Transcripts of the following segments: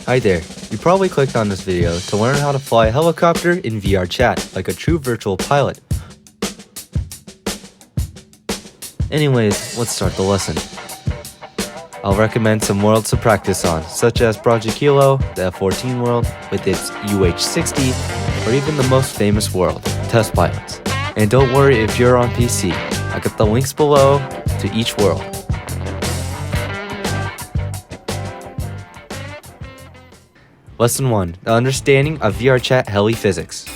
Hi there, you probably clicked on this video to learn how to fly a helicopter in VRChat like a true virtual pilot. Anyways, let's start the lesson. I'll recommend some worlds to practice on, such as Project Helo, the F-14 world with its UH-60, or even the most famous world, Test Pilots. And don't worry if you're on PC, I got the links below to each world. Lesson 1. The understanding of VRChat heli physics.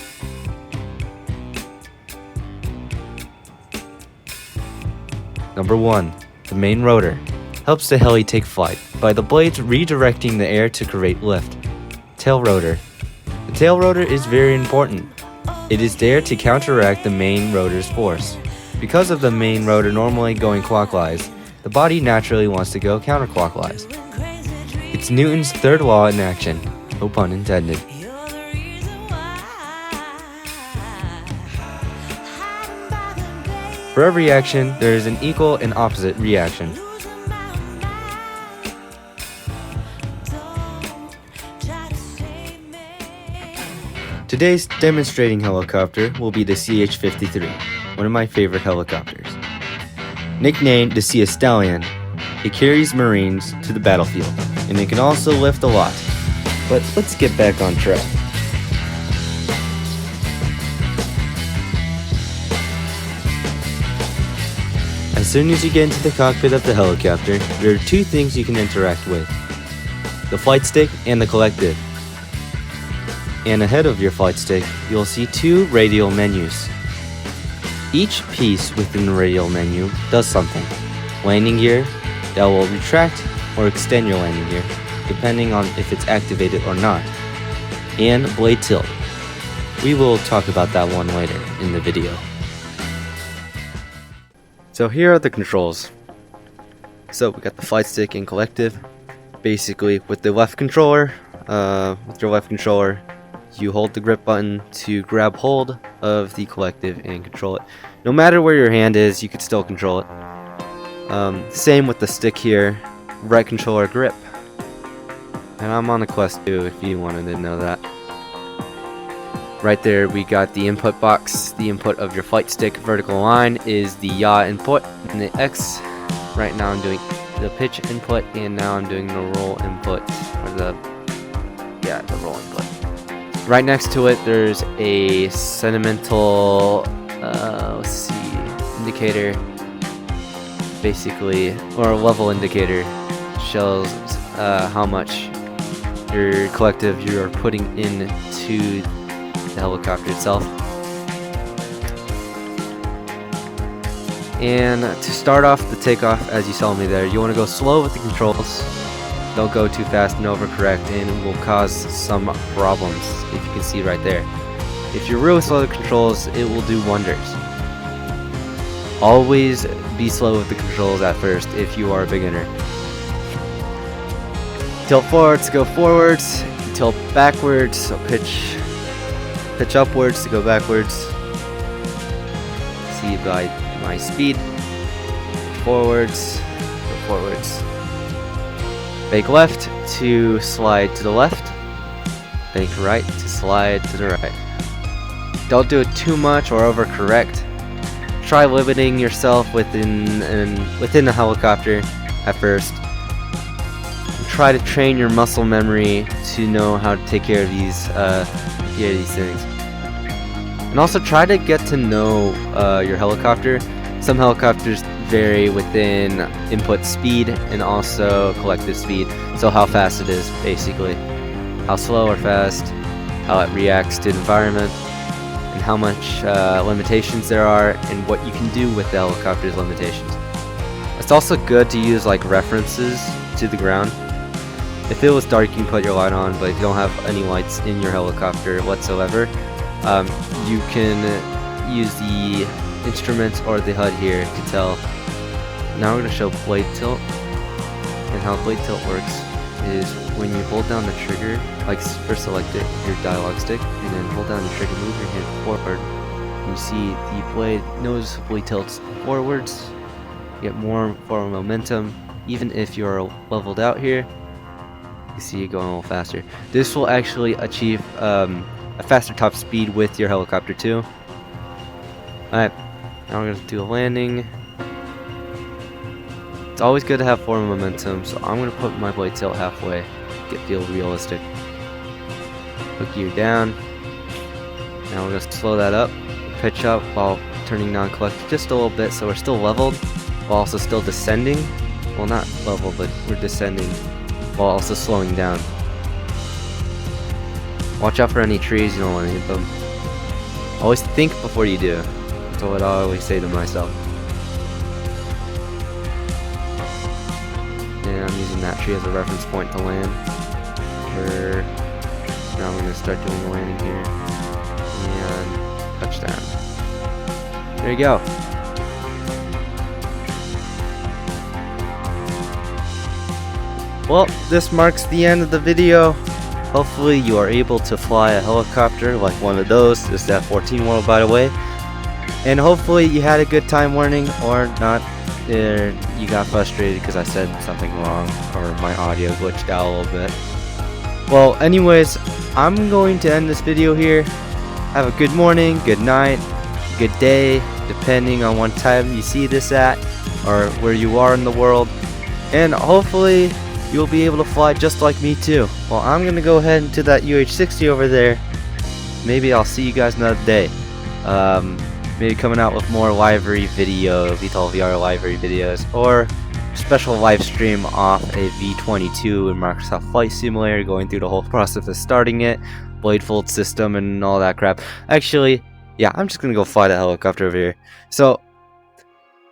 Number 1. The main rotor helps the heli take flight by the blades redirecting the air to create lift. Tail rotor. The tail rotor is very important. It is there to counteract the main rotor's force. Because of the main rotor normally going clockwise, the body naturally wants to go counterclockwise. It's Newton's third law in action. No pun intended. For every action, there is an equal and opposite reaction. Today's demonstrating helicopter will be the CH-53, one of my favorite helicopters. Nicknamed the Sea Stallion, it carries Marines to the battlefield, and it can also lift a lot. But let's get back on track. As soon as you get into the cockpit of the helicopter, there are two things you can interact with: the flight stick and the collective. And ahead of your flight stick, you'll see two radial menus. Each piece within the radial menu does something. Landing gear, that will retract or extend your landing gear, depending on if it's activated or not. And blade tilt. We will talk about that one later in the video. So here are the controls. So we got the flight stick and collective. Basically, with your left controller, you hold the grip button to grab hold of the collective and control it. No matter where your hand is, you can still control it. Same with the stick here, right controller grip. And I'm on the Quest 2 if you wanted to know that. Right there we got the input box. The input of your flight stick vertical line is the yaw input, and the X. Right now I'm doing the pitch input, and now I'm doing the roll input, or the roll input. Right next to it there's a sentimental indicator, basically, or a level indicator. Shows how much your collective you're putting into the helicopter itself. And to start off the takeoff, as you saw me there, you want to go slow with the controls. Don't go too fast and overcorrect, and it will cause some problems, if you can see right there. If you're really slow with the controls, it will do wonders. Always be slow with the controls at first if you are a beginner. Tilt forwards to go forwards, tilt backwards, so pitch upwards to go backwards. See by my speed. Forwards, go forwards. Bank left to slide to the left. Bank right to slide to the right. Don't do it too much or overcorrect. Try limiting yourself within the helicopter at first. Try to train your muscle memory to know how to take care of these things. And also try to get to know your helicopter. Some helicopters vary within input speed and also collective speed. So how fast it is, basically. How slow or fast, how it reacts to the environment, and how much limitations there are, and what you can do with the helicopter's limitations. It's also good to use like references to the ground. If it was dark, you can put your light on, but if you don't have any lights in your helicopter whatsoever, you can use the instruments or the HUD here to tell. Now we're going to show blade tilt. And how blade tilt works is when you hold down the trigger, like first select it, your dialogue stick, and then hold down the trigger, move your hand forward, and you see the blade noticeably tilts forwards. You get more forward momentum, even if you're leveled out here. You see it going a little faster. This will actually achieve a faster top speed with your helicopter too. Alright, now we're gonna do a landing. It's always good to have forward momentum, so I'm gonna put my blade tilt halfway, feel realistic. Hook gear down. Now we're gonna slow that up, pitch up while turning down collector just a little bit, so we're still leveled while also still descending. Well, not level, but we're descending while also slowing down. Watch out for any trees, you don't want to hit them. Always think before you do. That's what I always say to myself. And I'm using that tree as a reference point to land. Now we're going to start doing the landing here. And touchdown. There you go. Well, this marks the end of the video. Hopefully you are able to fly a helicopter like one of those. This is that 14 world, by the way. And hopefully you had a good time learning, or not. You got frustrated because I said something wrong or my audio glitched out a little bit. Well, anyways, I'm going to end this video here. Have a good morning, good night, good day, depending on what time you see this at or where you are in the world. And hopefully you'll be able to fly just like me too. Well, I'm gonna go ahead into that UH-60 over there. Maybe I'll see you guys another day. Maybe coming out with more library video, VTOL VR library videos, or special live stream off a V22 in Microsoft Flight Simulator, going through the whole process of starting it, blade fold system, and all that crap. Actually, yeah, I'm just gonna go fly the helicopter over here. So,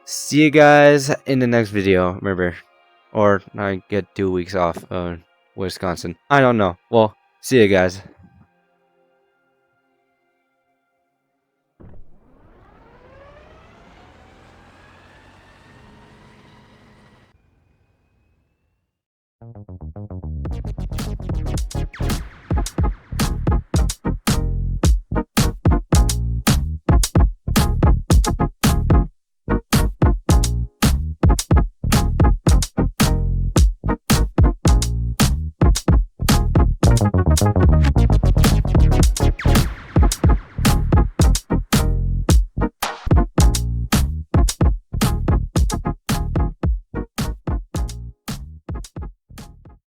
see you guys in the next video. Remember, or I get 2 weeks off, Wisconsin. I don't know. Well, see you guys.